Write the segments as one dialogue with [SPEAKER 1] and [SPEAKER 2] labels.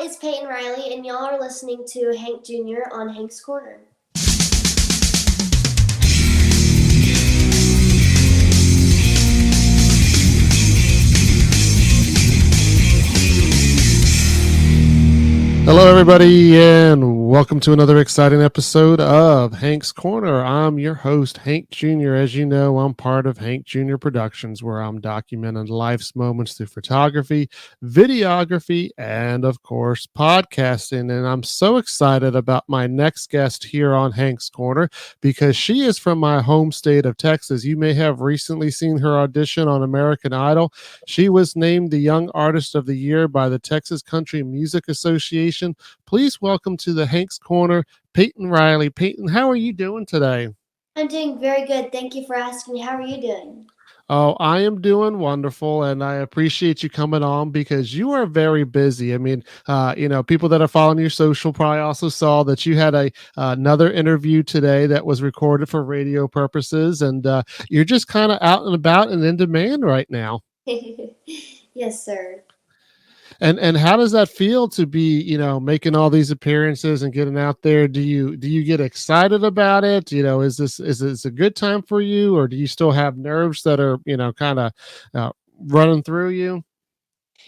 [SPEAKER 1] it's Peyton Riley, and y'all are listening to Hank Jr. on Hank's Corner.
[SPEAKER 2] Hello, everybody, and welcome to another exciting episode of Hank's Corner. I'm your host, Hank Jr. As you know, I'm part of Hank Jr. Productions, where I'm documenting life's moments through photography, videography, and, of course, podcasting. And I'm so excited about my next guest here on Hank's Corner because she is from my home state of Texas. You may have recently seen her audition on American Idol. She was named the Young Artist of the Year by the Texas Country Music Association. Please welcome to the Hank's Corner, Payton Riley. Payton, how are you doing today?
[SPEAKER 1] I'm doing very good. Thank you for asking. How are you doing?
[SPEAKER 2] Oh, I am doing wonderful, and I appreciate you coming on because you are very busy. I mean, people that are following your social probably also saw that you had another interview today that was recorded for radio purposes, and you're just kind of out and about and in demand right now.
[SPEAKER 1] Yes, sir.
[SPEAKER 2] And how does that feel to be, making all these appearances and getting out there? Do you get excited about it? Is this a good time for you, or do you still have nerves that are, kind of running through you?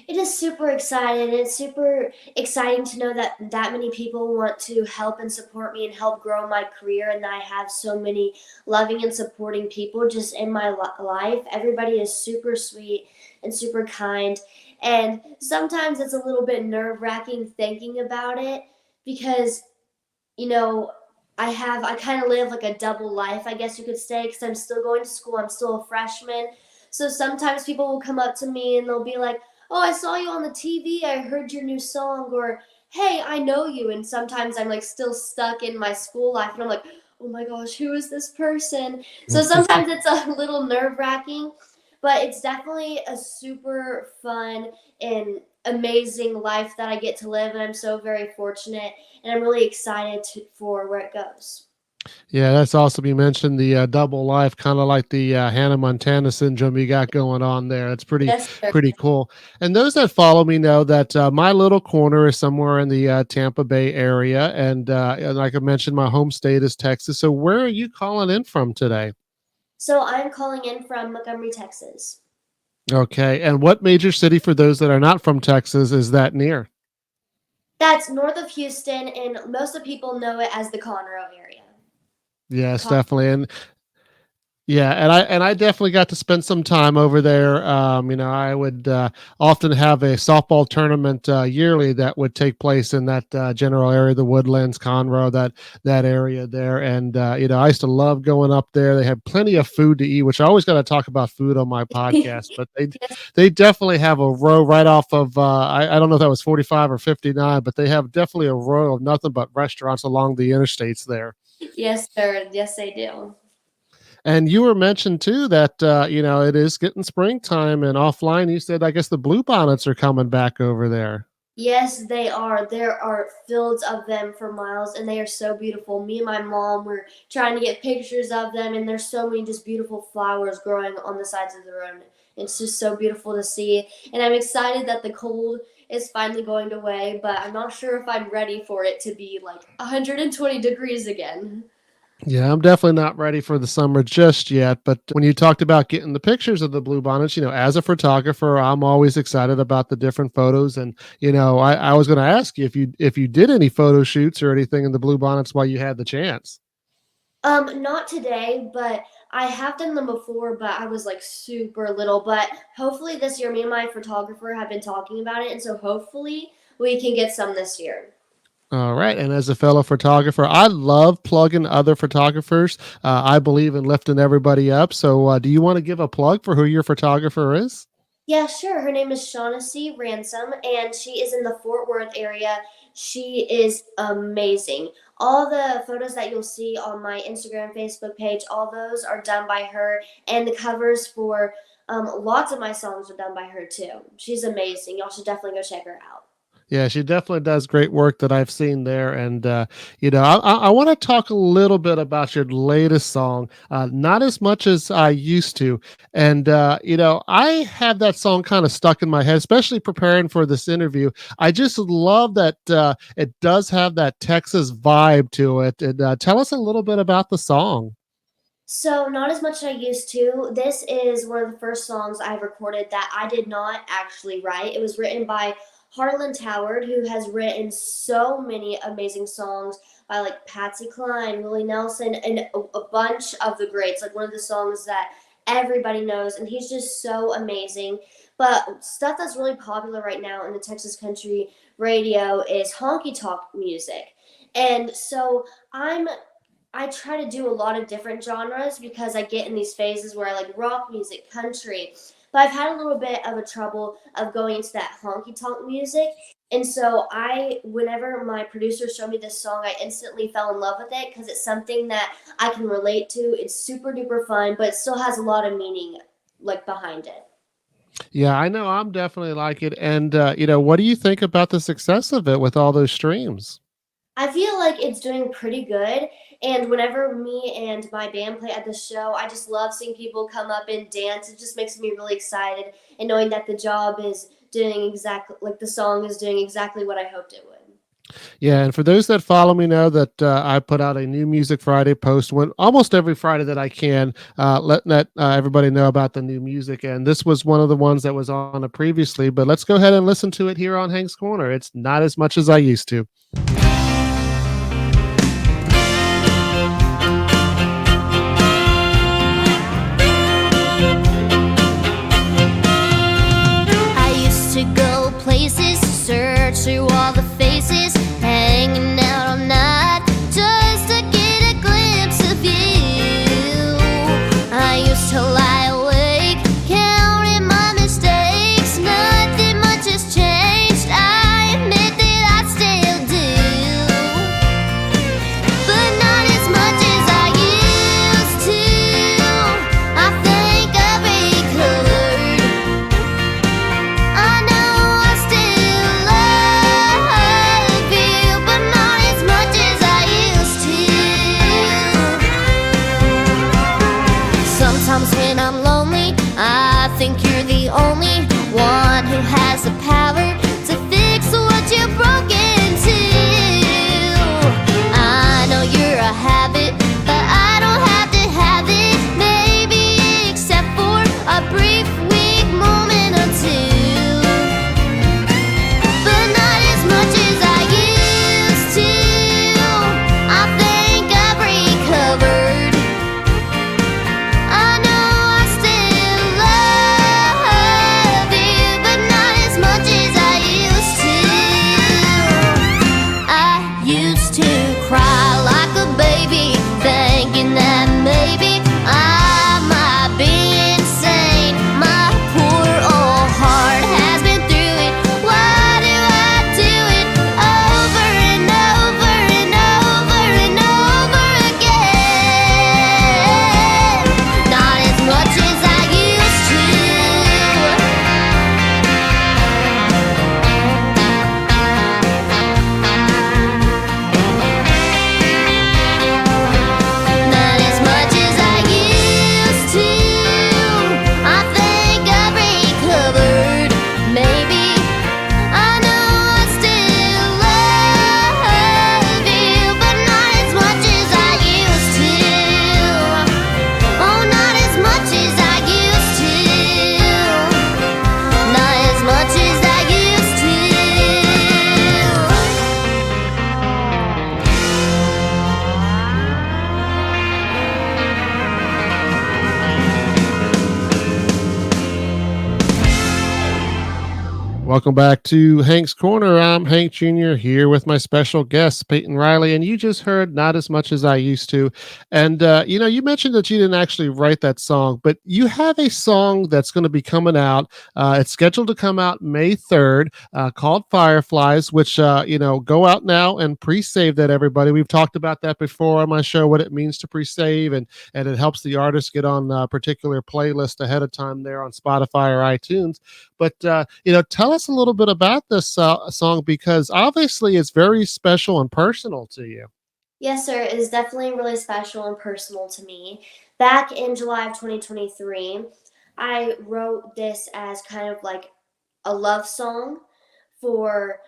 [SPEAKER 1] It is super exciting. It's super exciting to know that that many people want to help and support me and help grow my career, and that I have so many loving and supporting people just in my life. Everybody is super sweet and super kind, and sometimes it's a little bit nerve-wracking thinking about it because you know, I kind of live like a double life, I guess you could say, because I'm still going to school. I'm still a freshman. So sometimes people will come up to me and they'll be like, "Oh, I saw you on the TV. I heard your new song," or "Hey, I know you." And sometimes I'm like still stuck in my school life and I'm like, "Oh my gosh, who is this person?" So sometimes it's a little nerve-wracking, but it's definitely a super fun and amazing life that I get to live, and I'm so very fortunate, and I'm really excited for where it goes.
[SPEAKER 2] Yeah, that's awesome. You mentioned the double life, kind of like the Hannah Montana syndrome you got going on there. It's pretty,
[SPEAKER 1] Yes, sir.
[SPEAKER 2] pretty cool. And those that follow me know that my little corner is somewhere in the Tampa Bay area, and like I mentioned, my home state is Texas. So where are you calling in from today?
[SPEAKER 1] So I'm calling in from Montgomery, Texas.
[SPEAKER 2] Okay, and what major city for those that are not from Texas is that near?
[SPEAKER 1] That's north of Houston, and most of the people know it as the Conroe area.
[SPEAKER 2] Yes,
[SPEAKER 1] Con-
[SPEAKER 2] definitely. And yeah, and I definitely got to spend some time over there. I would often have a softball tournament yearly that would take place in that general area, the Woodlands, Conroe, that area there. And I used to love going up there. They had plenty of food to eat, which I always got to talk about food on my podcast. But they
[SPEAKER 1] yes,
[SPEAKER 2] they definitely have a row right off of I don't know if that was 45 or 59, but they have definitely a row of nothing but restaurants along the interstates there.
[SPEAKER 1] yes, sir. Yes, they do.
[SPEAKER 2] And you were mentioned too that it is getting springtime, and offline you said I guess the blue bonnets are coming back over there.
[SPEAKER 1] Yes, they are. There are fields of them for miles, and they are so beautiful. Me and my mom were trying to get pictures of them, and there's so many just beautiful flowers growing on the sides of the road. It's just so beautiful to see, and I'm excited that the cold is finally going away, but I'm not sure if I'm ready for it to be like 120 degrees again.
[SPEAKER 2] Yeah, I'm definitely not ready for the summer just yet. But when you talked about getting the pictures of the blue bonnets, as a photographer, I'm always excited about the different photos. And I was going to ask you if you did any photo shoots or anything in the blue bonnets while you had the chance.
[SPEAKER 1] Not today, but I have done them before, but I was like super little. But hopefully this year, me and my photographer have been talking about it, and so hopefully we can get some this year.
[SPEAKER 2] All right. And as a fellow photographer, I love plugging other photographers. I believe in lifting everybody up. So, do you want to give a plug for who your photographer is?
[SPEAKER 1] Yeah, sure. Her name is Shaughnessy Ransom, and she is in the Fort Worth area. She is amazing. All the photos that you'll see on my Instagram, Facebook page, all those are done by her, and the covers for lots of my songs are done by her too. She's amazing. Y'all should definitely go check her out.
[SPEAKER 2] Yeah, she definitely does great work that I've seen there. And, I want to talk a little bit about your latest song, Not As Much As I Used to. And, I have that song kind of stuck in my head, especially preparing for this interview. I just love that it does have that Texas vibe to it. And tell us a little bit about the song.
[SPEAKER 1] So, not as much as I used to. This is one of the first songs I've recorded that I did not actually write. It was written by Harlan Toward, who has written so many amazing songs by like Patsy Cline, Willie Nelson, and a bunch of the greats. Like one of the songs that everybody knows, and he's just so amazing. But stuff that's really popular right now in the Texas country radio is honky tonk music. And so I try to do a lot of different genres because I get in these phases where I like rock music, country, but I've had a little bit of a trouble of going into that honky tonk music. And so whenever my producers showed me this song, I instantly fell in love with it because it's something that I can relate to. It's super duper fun, but it still has a lot of meaning like behind it.
[SPEAKER 2] Yeah, I know I'm definitely like it. And, what do you think about the success of it with all those streams?
[SPEAKER 1] I feel like it's doing pretty good. And whenever me and my band play at the show, I just love seeing people come up and dance. It just makes me really excited. And knowing that the job is doing exactly like the song is doing exactly what I hoped it would.
[SPEAKER 2] Yeah, and for those that follow me know that I put out a new Music Friday post when almost every Friday that I can, letting everybody know about the new music. And this was one of the ones that was on it previously. But let's go ahead and listen to it here on Hank's Corner. It's Not As Much As I Used to.
[SPEAKER 3] I used to go places, search through all the faces, hanging out all night just to get a glimpse of you. I used to lie awake, counting my mistakes. Nothing much has changed, I admit that I still do, but not as much as I used to. I think I've recovered. I know I still love you, but not as much as I used to. Sometimes when I'm lonely, I think you're the only one who has the power to fix what you're broken to. I know you're a habit, but I don't have to have it. Maybe except for a brief, weak moment or two, but not as much as I used to. I think I've recovered. I know I still love you, but not as much as I used to. I used to cry like a baby, thinking that maybe I might be insane. My poor old heart has been through it. Why do I do it over and over and over and over again? Not as much as I used to. Not as much as I used to. I think I've recovered. Maybe I know I still love you, but not as much as I used to. Oh, not as much as I used to. Not as much as I used to.
[SPEAKER 2] Welcome back to Hank's Corner. I'm Hank Jr. here with my special guest, Peyton Riley. And you just heard Not As Much As I Used to. And, you mentioned that you didn't actually write that song, but you have a song that's going to be coming out. It's scheduled to come out May 3rd, called Fireflies, which, go out now and pre save that, everybody. We've talked about that before on my show, what it means to pre save, and it helps the artist get on a particular playlist ahead of time there on Spotify or iTunes. But tell us a little bit about this song, because obviously it's very special and personal to you.
[SPEAKER 1] Yes, sir. It is definitely really special and personal to me. Back in July of 2023, I wrote this as kind of like a love song for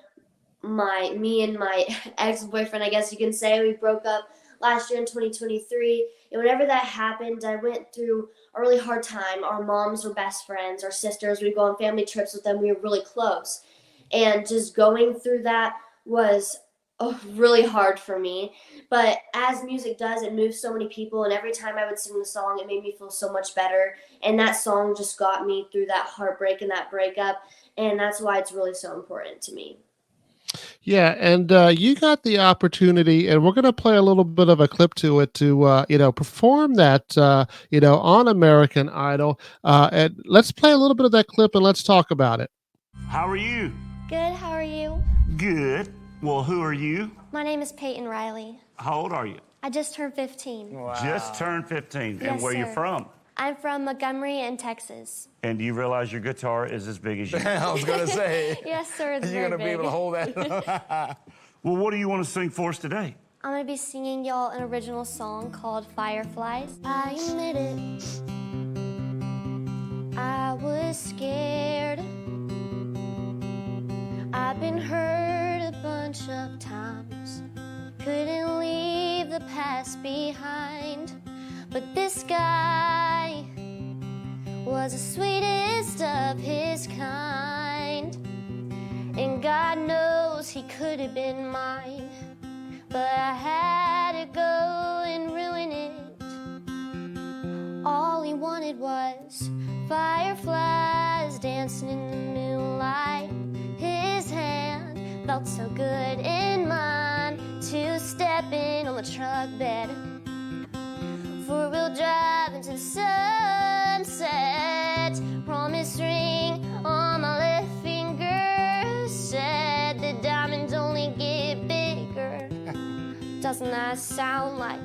[SPEAKER 1] my me and my ex-boyfriend, I guess you can say. We broke up last year in 2023, and whenever that happened, I went through a really hard time. Our moms were best friends, our sisters, we'd go on family trips with them. We were really close, and just going through that was really hard for me. But as music does, it moves so many people, and every time I would sing the song, it made me feel so much better. And that song just got me through that heartbreak and that breakup, and that's why it's really so important to me.
[SPEAKER 2] Yeah, and you got the opportunity, and we're going to play a little bit of a clip to it to perform that on American Idol. And let's play a little bit of that clip and let's talk about it.
[SPEAKER 4] How are you?
[SPEAKER 3] Good, how are you?
[SPEAKER 4] Good. Well, who are you?
[SPEAKER 3] My name is Payton Riley.
[SPEAKER 4] How old are you?
[SPEAKER 3] I just turned 15.
[SPEAKER 4] Just turned 15.
[SPEAKER 3] Yes,
[SPEAKER 4] and where you
[SPEAKER 3] sir.
[SPEAKER 4] from?
[SPEAKER 3] I'm from Montgomery in Texas.
[SPEAKER 4] And do you realize your guitar is as big as you?
[SPEAKER 5] I was gonna say.
[SPEAKER 3] Yes, sir, it's
[SPEAKER 5] You're
[SPEAKER 3] very
[SPEAKER 5] gonna be able
[SPEAKER 3] big.
[SPEAKER 5] to hold that.
[SPEAKER 4] Well, what do you want to sing for us today?
[SPEAKER 3] I'm gonna be singing y'all an original song called Fireflies. I admit it, I was scared. I've been hurt a bunch of times. Couldn't leave the past behind. But this guy was the sweetest of his kind. And God knows he could have been mine. But I had to go and ruin it. All he wanted was fireflies dancing in the moonlight. His hand felt so good in mine. To step in on the truck bed, four-wheel drive into the sunset. Promise ring on my left finger said the diamonds only get bigger. Doesn't that sound like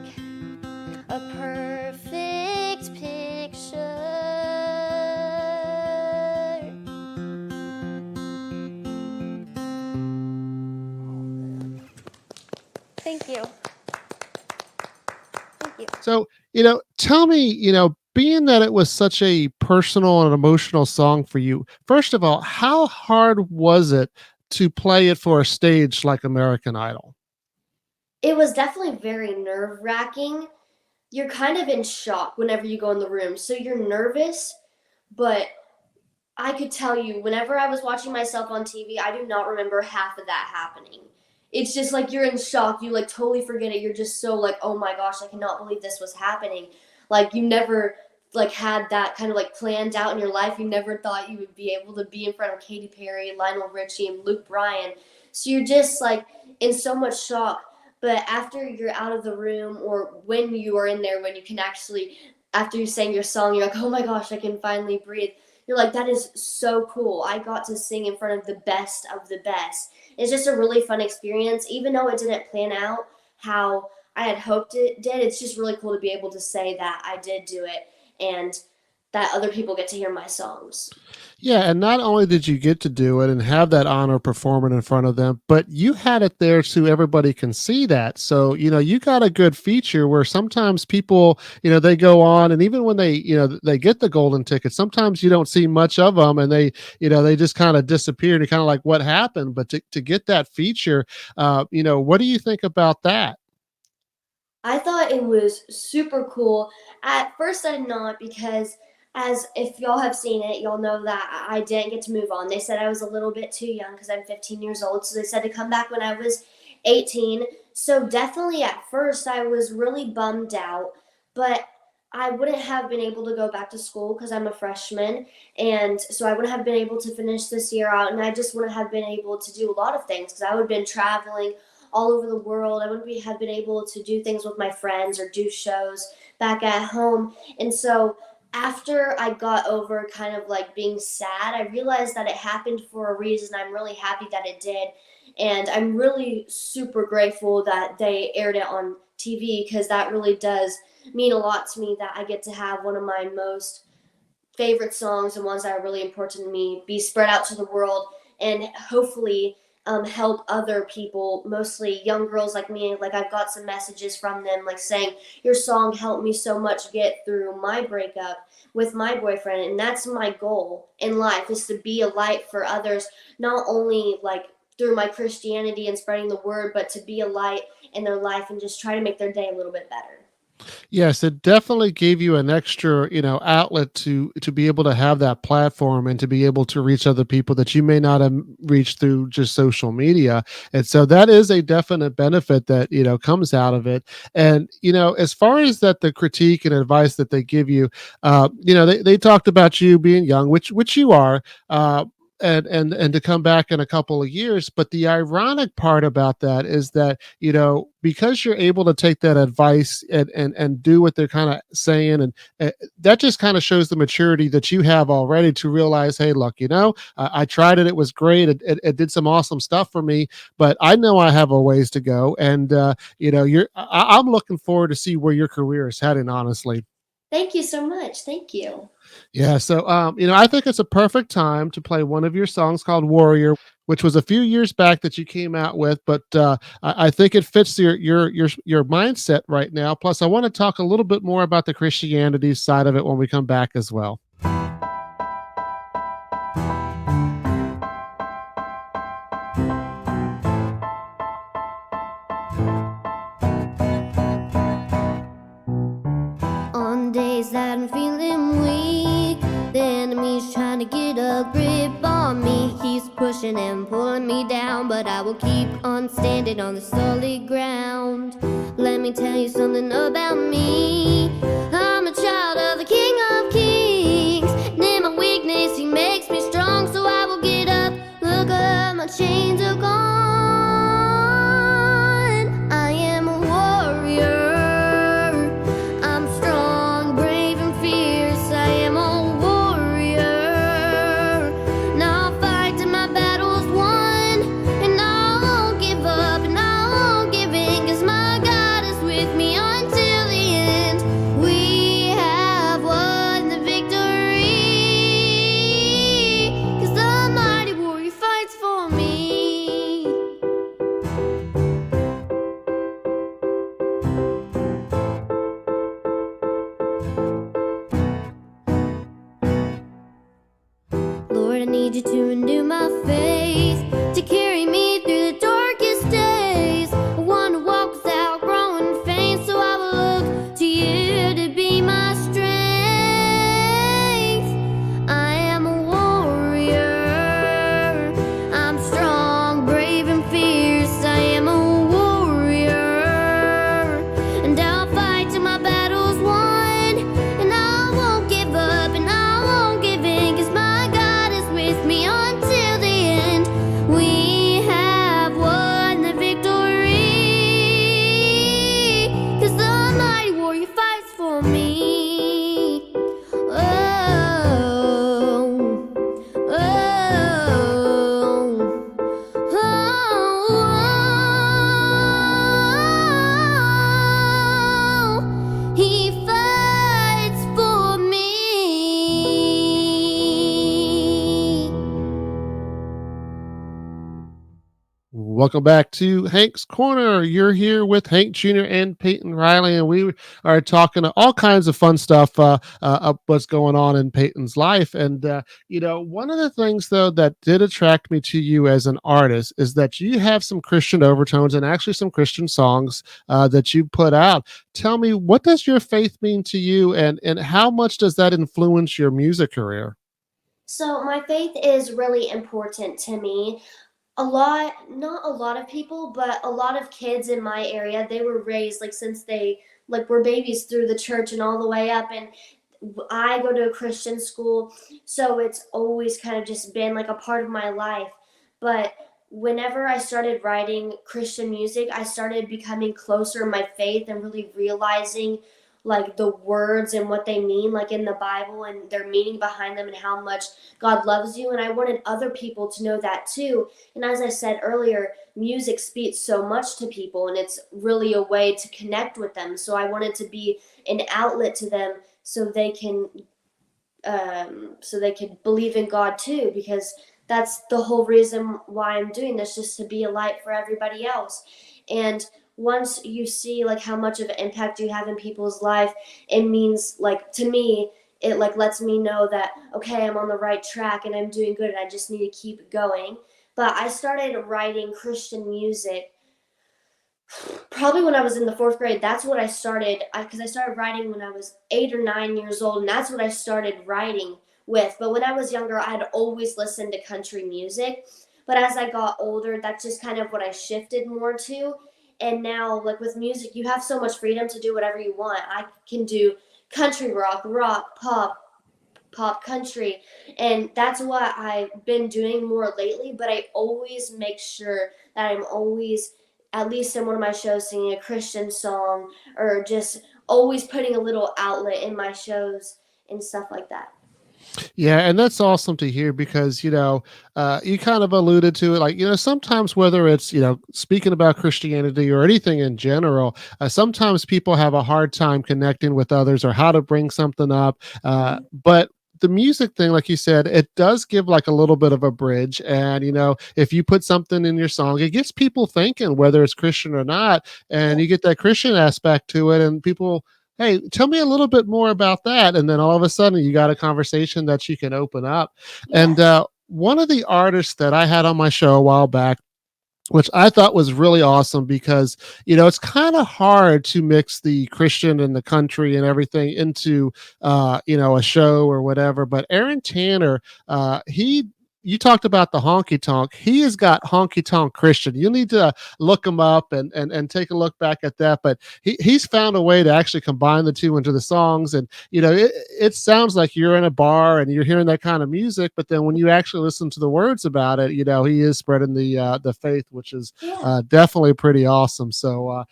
[SPEAKER 3] a perfect picture? Thank you. Thank you.
[SPEAKER 2] So, tell me, being that it was such a personal and emotional song for you, first of all, how hard was it to play it for a stage like American Idol?
[SPEAKER 1] It was definitely very nerve-wracking. You're kind of in shock whenever you go in the room. So you're nervous, but I could tell you, whenever I was watching myself on TV, I do not remember half of that happening. It's just like you're in shock. You like totally forget it. You're just so like, oh my gosh, I cannot believe this was happening. Like you never like had that kind of like planned out in your life. You never thought you would be able to be in front of Katy Perry, Lionel Richie, and Luke Bryan. So you're just like in so much shock. But after you're out of the room, or when you are in there, when you can actually, after you sang your song, you're like, oh my gosh, I can finally breathe. You're like, that is so cool. I got to sing in front of the best of the best. It's just a really fun experience. Even though it didn't plan out how I had hoped it did, it's just really cool to be able to say that I did do it and that other people get to hear my songs.
[SPEAKER 2] Yeah, and not only did you get to do it and have that honor performing in front of them, but you had it there so everybody can see that. So, you got a good feature where sometimes people, they go on, and even when they get the golden ticket, sometimes you don't see much of them, and they just kind of disappear, and you're kind of like, what happened? But to get that feature, what do you think about that?
[SPEAKER 1] I thought it was super cool. At first, I did not, because as if y'all have seen it, y'all know that I didn't get to move on. They said I was a little bit too young because I'm 15 years old. So they said to come back when I was 18. So definitely at first I was really bummed out, but I wouldn't have been able to go back to school because I'm a freshman. And so I wouldn't have been able to finish this year out. And I just wouldn't have been able to do a lot of things because I would have been traveling all over the world. I wouldn't have been able to do things with my friends or do shows back at home. And so after I got over kind of like being sad, I realized that it happened for a reason. I'm really happy that it did. And I'm really super grateful that they aired it on TV, because that really does mean a lot to me, that I get to have one of my most favorite songs and ones that are really important to me be spread out to the world and hopefully help other people, mostly young girls like me. Like I've got some messages from them like saying your song helped me so much get through my breakup with my boyfriend, and that's my goal in life, is to be a light for others, not only like through my Christianity and spreading the word, but to be a light in their life and just try to make their day a little bit better.
[SPEAKER 2] Yes, it definitely gave you an extra, outlet to be able to have that platform and to be able to reach other people that you may not have reached through just social media. And so that is a definite benefit that, comes out of it. And, as far as that, the critique and advice that they give you, they talked about you being young, which you are, and to come back in a couple of years. But the ironic part about that is that, because you're able to take that advice and do what they're kind of saying, and that just kind of shows the maturity that you have already to realize, hey, look, I tried it, it was great, it did some awesome stuff for me, but I know I have a ways to go. And I'm looking forward to see where your career is heading, honestly.
[SPEAKER 1] Thank you so much. Thank you.
[SPEAKER 2] Yeah, so I think it's a perfect time to play one of your songs called "Warrior," which was a few years back that you came out with, but I think it fits your mindset right now. Plus, I want to talk a little bit more about the Christianity side of it when we come back as well.
[SPEAKER 3] On days that I'm feeling weak, the enemy's trying to get a grip on me. He's pushing and pulling me down, but I will keep on standing on the solid ground. Let me tell you something about me. I'm a child of the King of Kings, and in my weakness he makes me strong. So I will get up, look up, my chains are gone. I am a warrior. I'm strong, brave, and fierce. I am a warrior. Now I'll fight till my battle's won, and I won't give up, and I won't give in, 'cause my God is with me until the end. We have won the victory, 'cause the mighty warrior fights for me. Lord, I need you to renew my faith, to carry me through the darkest days. I want to walk without growing faint, so I will look to you to be my strength. I am a warrior. I'm strong, brave, and fierce. I am a warrior. And I'll fight till my battle's won, and I won't give up, and I won't give in, 'cause my God is with me until the end. We have won the victory, 'cause the mighty warrior fights for me. Oh, oh, oh, he fights for me.
[SPEAKER 2] Welcome back to Hank's Corner. You're here with Hank Jr. and Peyton Riley, and we are talking all kinds of fun stuff what's going on in Peyton's life. And one of the things though that did attract me to you as an artist is that you have some Christian overtones and actually some Christian songs that you put out. Tell me, what does your faith mean to you, and how much does that influence your music career?
[SPEAKER 1] So my faith is really important to me. Not a lot of people, but a lot of kids in my area, they were raised like since they like were babies through the church and all the way up. And I go to a Christian school, so it's always kind of just been like a part of my life. But whenever I started writing Christian music, I started becoming closer in my faith and really realizing like the words and what they mean, like in the Bible, and their meaning behind them, and how much God loves you. And I wanted other people to know that too. And as I said earlier, music speaks so much to people, and it's really a way to connect with them. So I wanted to be an outlet to them so they can so they could believe in God too, because that's the whole reason why I'm doing this, just to be a light for everybody else. And once you see like how much of an impact you have in people's life, it means, like, to me, it like lets me know that okay, I'm on the right track and I'm doing good and I just need to keep going. But I started writing Christian music probably when I was in the fourth grade. That's what I started, because I started writing when I was 8 or 9 years old, and that's what I started writing with. But when I was younger, I had always listened to country music. But as I got older, that's just kind of what I shifted more to. And now, like with music, you have so much freedom to do whatever you want. I can do country rock, pop country, and that's what I've been doing more lately. But I always make sure that I'm always, at least in one of my shows, singing a Christian song, or just always putting a little outlet in my shows and stuff like that.
[SPEAKER 2] Yeah, and that's awesome to hear because, you kind of alluded to it. Like, sometimes whether it's, speaking about Christianity or anything in general, sometimes people have a hard time connecting with others or how to bring something up. But the music thing, like you said, it does give like a little bit of a bridge. And, if you put something in your song, it gets people thinking, whether it's Christian or not. And
[SPEAKER 1] Yeah.
[SPEAKER 2] you get that Christian aspect to it, and people, hey, tell me a little bit more about that. And then all of a sudden you got a conversation that you can open up. And
[SPEAKER 1] Yes.
[SPEAKER 2] one of the artists that I had on my show a while back, which I thought was really awesome because, it's kind of hard to mix the Christian and the country and everything into, a show or whatever. But Aaron Tanner, you talked about the honky tonk. He has got honky tonk Christian. You need to look him up and take a look back at that. But he's found a way to actually combine the two into the songs. And, it sounds like you're in a bar and you're hearing that kind of music. But then when you actually listen to the words about it, he is spreading the faith, which is
[SPEAKER 1] Yeah.
[SPEAKER 2] definitely pretty awesome. So,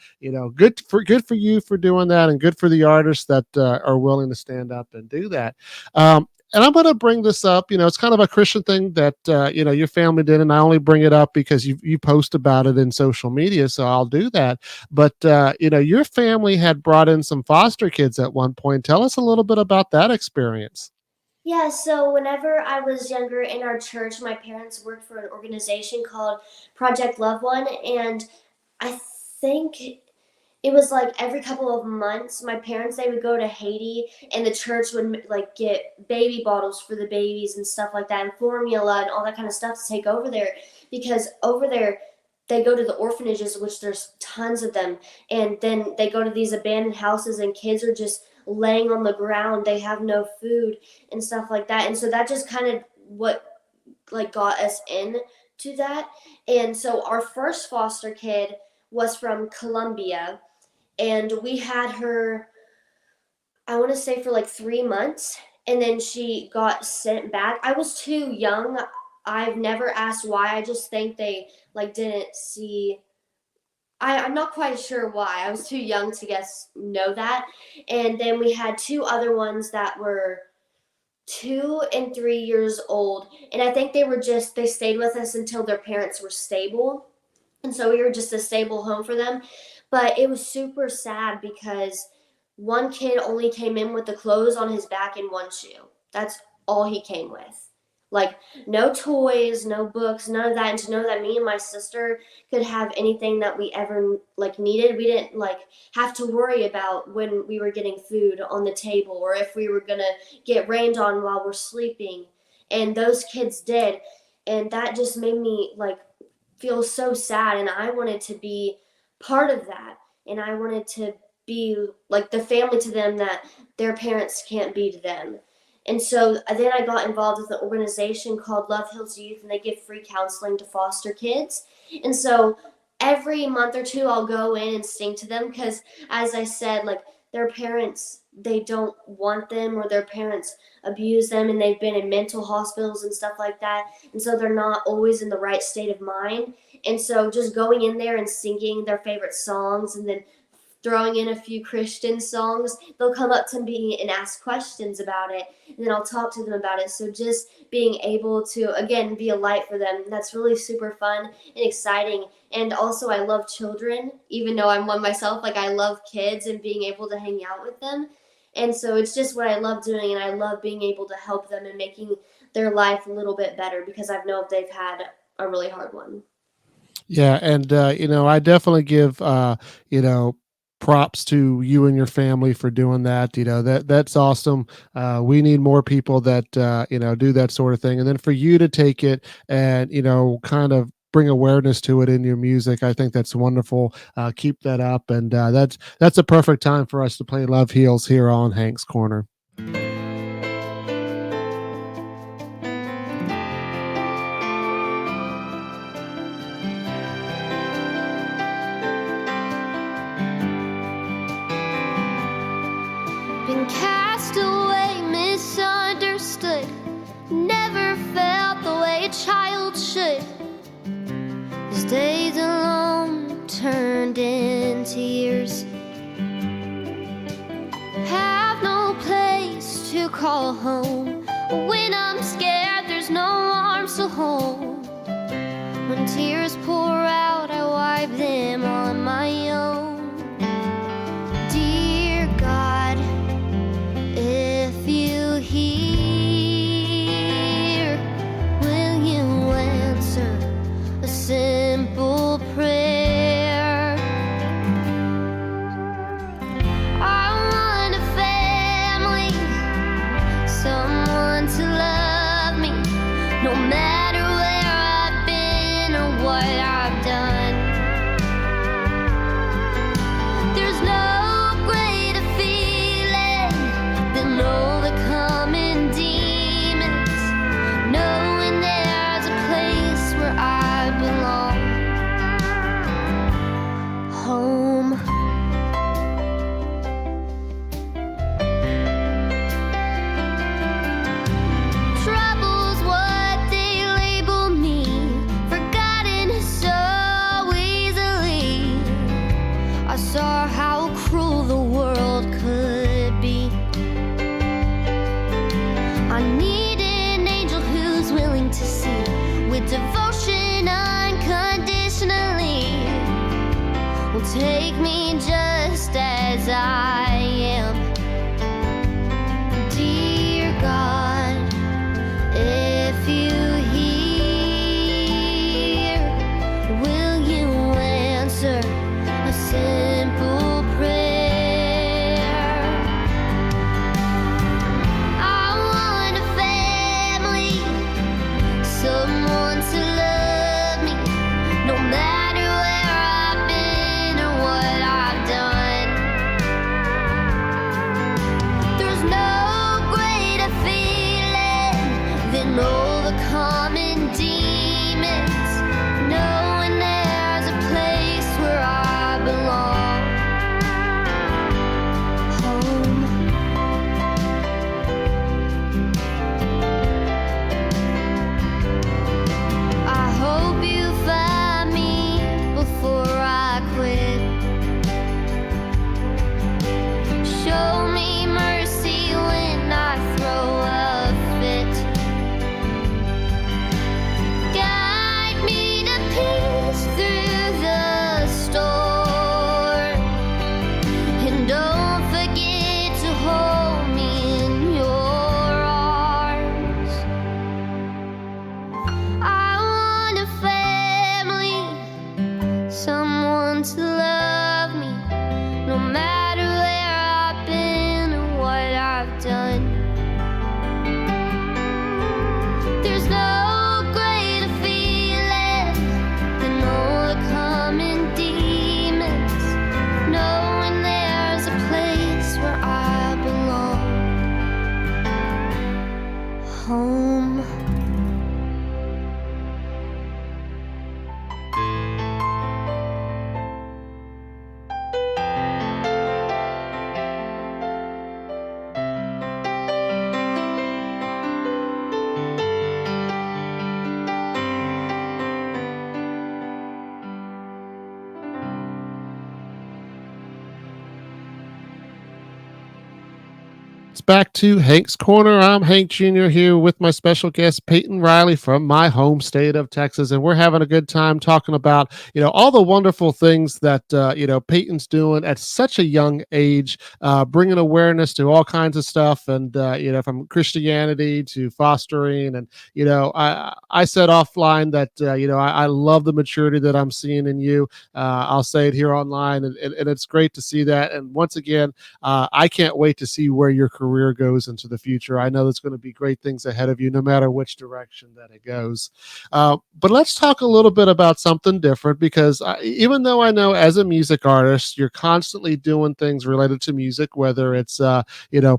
[SPEAKER 2] good for you for doing that, and good for the artists that are willing to stand up and do that. And I'm going to bring this up. It's kind of a Christian thing that your family did, and I only bring it up because you post about it in social media, so I'll do that. But your family had brought in some foster kids at one point. Tell us a little bit about that experience.
[SPEAKER 1] Yeah, so whenever I was younger in our church, my parents worked for an organization called Project Love One, and I think it was like every couple of months my parents, they would go to Haiti, and the church would like get baby bottles for the babies and stuff like that, and formula and all that kind of stuff to take over there, because over there they go to the orphanages, which there's tons of them, and then they go to these abandoned houses and kids are just laying on the ground, they have no food and stuff like that. And so that just kind of what like got us into that. And so our first foster kid was from Colombia, and we had her, I want to say, for like 3 months, and then she got sent back. I was too young. I've never asked why. I just think they like didn't see. I'm not quite sure why. I was too young to know that. And then we had two other ones that were 2 and 3 years old, and I think they stayed with us until their parents were stable, and so we were just a stable home for them. But it was super sad because one kid only came in with the clothes on his back and one shoe. That's all he came with. Like, no toys, no books, none of that. And to know that me and my sister could have anything that we ever like needed, we didn't like have to worry about when we were getting food on the table, or if we were gonna get rained on while we're sleeping. And those kids did, and that just made me like feel so sad, and I wanted to be part of that, and I wanted to be like the family to them that their parents can't be to them. And so then I got involved with an organization called Love Hills Youth, and they give free counseling to foster kids. And so every month or two, I'll go in and sing to them because, as I said, like their parents, they don't want them, or their parents abuse them, and they've been in mental hospitals and stuff like that. And so they're not always in the right state of mind. And so just going in there and singing their favorite songs, and then throwing in a few Christian songs, they'll come up to me and ask questions about it, and then I'll talk to them about it. So just being able to, again, be a light for them, that's really super fun and exciting. And also, I love children, even though I'm one myself. Like, I love kids and being able to hang out with them. And so it's just what I love doing, and I love being able to help them and making their life a little bit better because I know they've had a really hard one.
[SPEAKER 2] Yeah, and I definitely give props to you and your family for doing that. That's awesome. We need more people that do that sort of thing, and then for you to take it and kind of bring awareness to it in your music, I think that's wonderful. Keep that up, and that's a perfect time for us to play Love Heals here on Hank's Corner.
[SPEAKER 3] Been cast away, misunderstood, never felt the way a child should. These days alone turned into years. Have no place to call home. When I'm scared, there's no arms to hold. When tears pour out, I wipe them on my own. Dear God, if you hear, will you answer a simple prayer? I want a family, someone to love me, no matter where I've been or what I've done. There's no greater feeling than overcoming demons, knowing there's a place where I belong. Home. Trouble's what they label me, forgotten so easily. I saw how cruel the world could be. I need an angel who's willing to see with devotion unconditionally. Will take me just as I am. Dear God, if you hear, will you answer a simple prayer? I want a family, someone to love me, no matter where I've been or what I've done.
[SPEAKER 2] It's back to Hank's Corner. I'm Hank Jr. here with my special guest, Payton Riley from my home state of Texas. And we're having a good time talking about, all the wonderful things that, Peyton's doing at such a young age, bringing awareness to all kinds of stuff. And, from Christianity to fostering. And, I said offline that, I love the maturity that I'm seeing in you. I'll say it here online. And it's great to see that. And once again, I can't wait to see where your career goes into the future. I know there's going to be great things ahead of you, no matter which direction that it goes. But let's talk a little bit about something different because even though I know as a music artist, you're constantly doing things related to music, whether it's,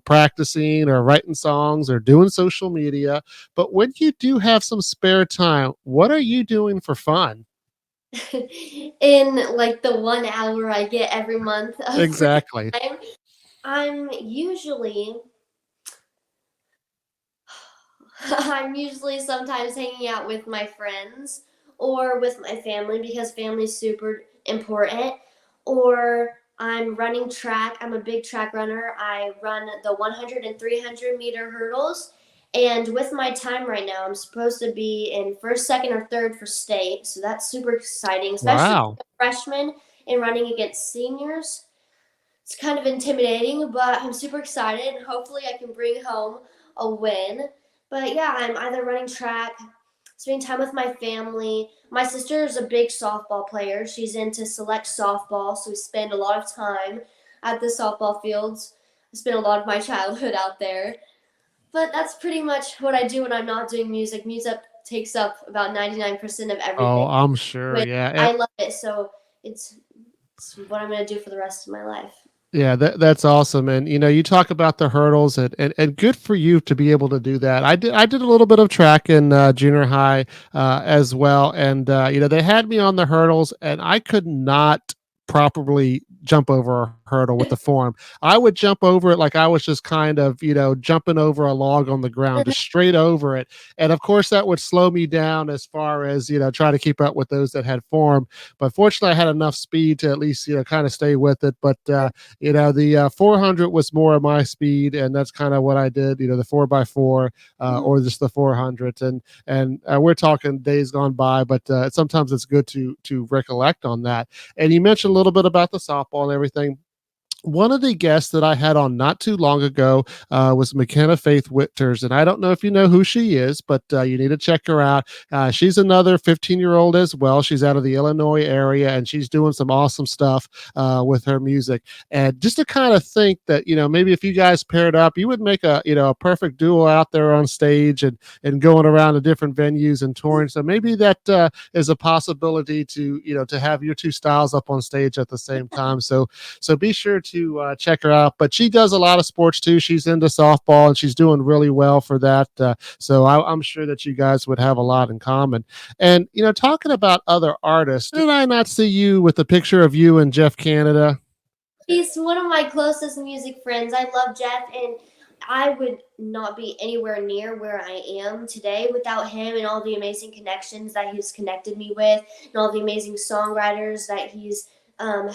[SPEAKER 2] practicing or writing songs or doing social media. But when you do have some spare time, what are you doing for fun?
[SPEAKER 1] In like the 1 hour I get every month of free
[SPEAKER 2] Exactly.
[SPEAKER 1] time, I'm usually I'm usually sometimes hanging out with my friends or with my family because family's super important. Or I'm running track. I'm a big track runner. I run the 100 and 300-meter hurdles. And with my time right now, I'm supposed to be in first, second, or third for state. So that's super exciting, especially
[SPEAKER 2] Wow.
[SPEAKER 1] as a freshman and running against seniors. It's kind of intimidating, but I'm super excited and hopefully I can bring home a win. But yeah, I'm either running track, spending time with my family. My sister is a big softball player. She's into select softball, so we spend a lot of time at the softball fields. I spent a lot of my childhood out there. But that's pretty much what I do when I'm not doing music. Music takes up about 99% of
[SPEAKER 2] Oh,
[SPEAKER 1] everything,
[SPEAKER 2] I'm sure.
[SPEAKER 1] which
[SPEAKER 2] Yeah.
[SPEAKER 1] I love it, so it's, it's what I'm going to do for the rest of my life.
[SPEAKER 2] Yeah, that's awesome. And you talk about the hurdles and good for you to be able to do that. I did a little bit of track in junior high as well. And they had me on the hurdles and I could not properly jump over a hurdle with the form. I would jump over it like I was just kind of, jumping over a log on the ground, just straight over it. And of course that would slow me down as far as, try to keep up with those that had form. But fortunately I had enough speed to at least, kind of stay with it. But the 400 was more of my speed, and that's kind of what I did. The 4x4 or just the 400, and we're talking days gone by, but sometimes it's good to recollect on that. And you mentioned a little bit about the softball and everything. One of the guests that I had on not too long ago was McKenna Faith Witters, and I don't know if you know who she is, but you need to check her out. She's another 15-year-old as well. She's out of the Illinois area, and she's doing some awesome stuff with her music. And just to kind of think that maybe if you guys paired up, you would make a perfect duo out there on stage and going around to different venues and touring. So maybe that is a possibility to have your two styles up on stage at the same time. So be sure to check her out. But she does a lot of sports too. She's into softball and she's doing really well for that. So I'm sure that you guys would have a lot in common. And talking about other artists, did I not see you with a picture of you and Jeff Canada?
[SPEAKER 1] He's one of my closest music friends. I love Jeff, and I would not be anywhere near where I am today without him and all the amazing connections that he's connected me with, and all the amazing songwriters that he's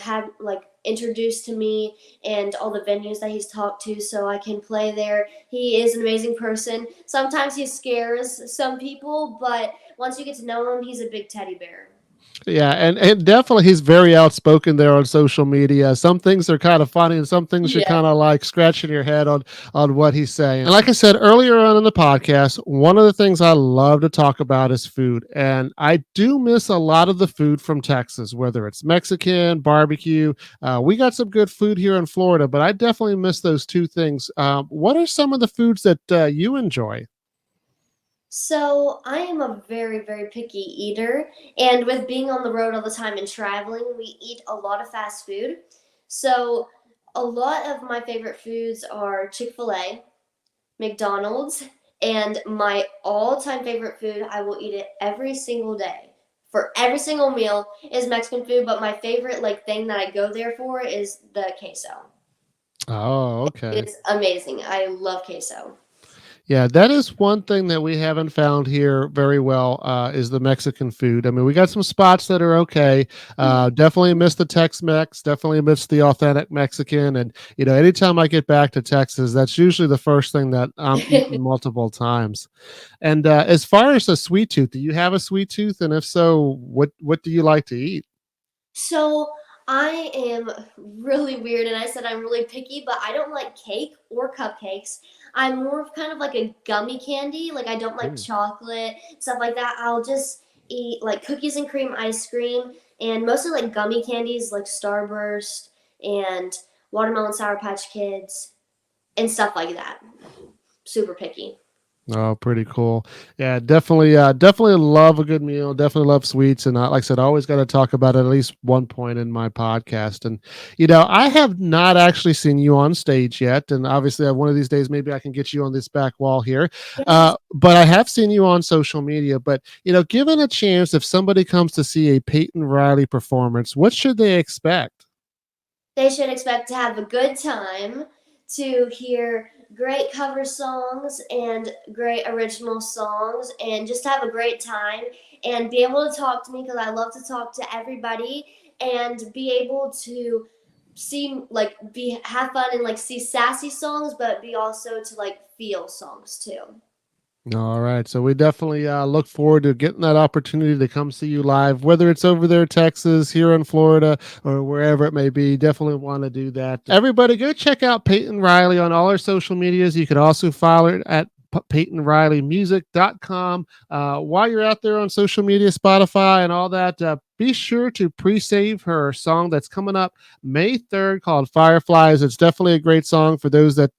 [SPEAKER 1] had like introduced to me, and all the venues that he's talked to, so I can play there. He is an amazing person. Sometimes he scares some people, but once you get to know him, he's a big teddy bear.
[SPEAKER 2] Yeah, and definitely he's very outspoken there on social media. Some things are kind of funny, and some things you're
[SPEAKER 1] Yeah.
[SPEAKER 2] kind of like scratching your head on what he's saying. And like I said earlier on in the podcast, one of the things I love to talk about is food, and I do miss a lot of the food from Texas, whether it's Mexican barbecue. We got some good food here in Florida, but I definitely miss those two things. What are some of the foods that you enjoy?
[SPEAKER 1] So I am a very, very picky eater, and with being on the road all the time and traveling, we eat a lot of fast food. So a lot of my favorite foods are Chick-fil-A, McDonald's, and my all-time favorite food, I will eat it every single day. For every single meal is Mexican food, but my favorite like thing that I go there for is the queso.
[SPEAKER 2] Oh, okay.
[SPEAKER 1] It's amazing. I love queso.
[SPEAKER 2] Yeah, that is one thing that we haven't found here very well, is the Mexican food. I mean, we got some spots that are okay. Definitely miss the Tex-Mex, definitely miss the authentic Mexican. And, anytime I get back to Texas, that's usually the first thing that I'm eating multiple times. And as far as a sweet tooth, do you have a sweet tooth? And if so, what do you like to eat?
[SPEAKER 1] So I am really weird, and I said I'm really picky, but I don't like cake or cupcakes. I'm more of kind of like a gummy candy. Like I don't like
[SPEAKER 2] Mm.
[SPEAKER 1] chocolate, stuff like that. I'll just eat like cookies and cream ice cream and mostly like gummy candies like Starburst and watermelon Sour Patch Kids and stuff like that. Super picky.
[SPEAKER 2] Oh, pretty cool. Yeah, definitely love a good meal. Definitely love sweets, and like I said, I always got to talk about it at least one point in my podcast. And I have not actually seen you on stage yet, and obviously, one of these days, maybe I can get you on this back wall here.
[SPEAKER 1] Yes.
[SPEAKER 2] But I have seen you on social media. But given a chance, if somebody comes to see a Peyton Riley performance, what should they expect?
[SPEAKER 1] They should expect to have a good time, to hear great cover songs and great original songs, and just have a great time and be able to talk to me because I love to talk to everybody and be able to see like be have fun and like see sassy songs, but be also to like feel songs too.
[SPEAKER 2] All right. So we definitely look forward to getting that opportunity to come see you live, whether it's over there, Texas, here in Florida, or wherever it may be. Definitely want to do that. Everybody, go check out Peyton Riley on all our social medias. You could also follow it at PeytonRileyMusic.com. While you're out there on social media, Spotify, and all that, be sure to pre-save her song that's coming up May 3rd called Fireflies. It's definitely a great song for those that,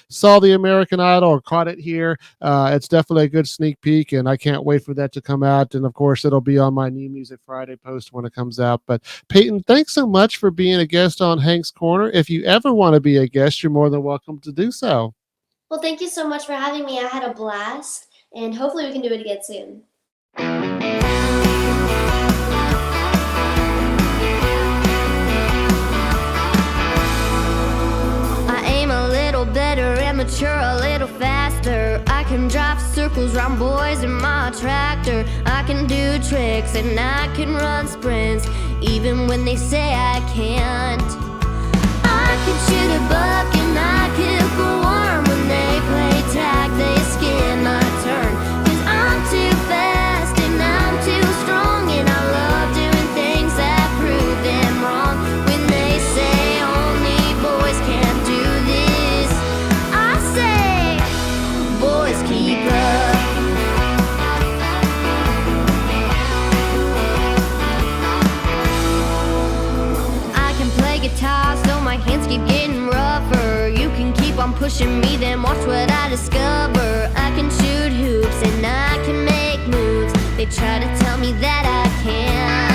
[SPEAKER 2] saw the American Idol or caught it here. It's definitely a good sneak peek, and I can't wait for that to come out. And of course, it'll be on my New Music Friday post when it comes out. But Peyton, thanks so much for being a guest on Hank's Corner. If you ever want to be a guest, you're more than welcome to do so.
[SPEAKER 1] Well, thank you so much for having me. I had a blast, and hopefully we can do it again soon.
[SPEAKER 3] I aim a little better and mature a little faster. I can drive circles round boys in my tractor. I can do tricks and I can run sprints, even when they say I can't. I can shoot a buck and I kick a worm. When they play tag, they skin my turn. 'Cause I'm too fast and I'm too strong, and I love doing things that prove them wrong. When they say only boys can't do this, I say boys keep up. I can play guitar so my hands keep getting rougher. You can keep on pushing me, then watch what I discover. I can shoot hoops and I can make moves. They try to tell me that I can't.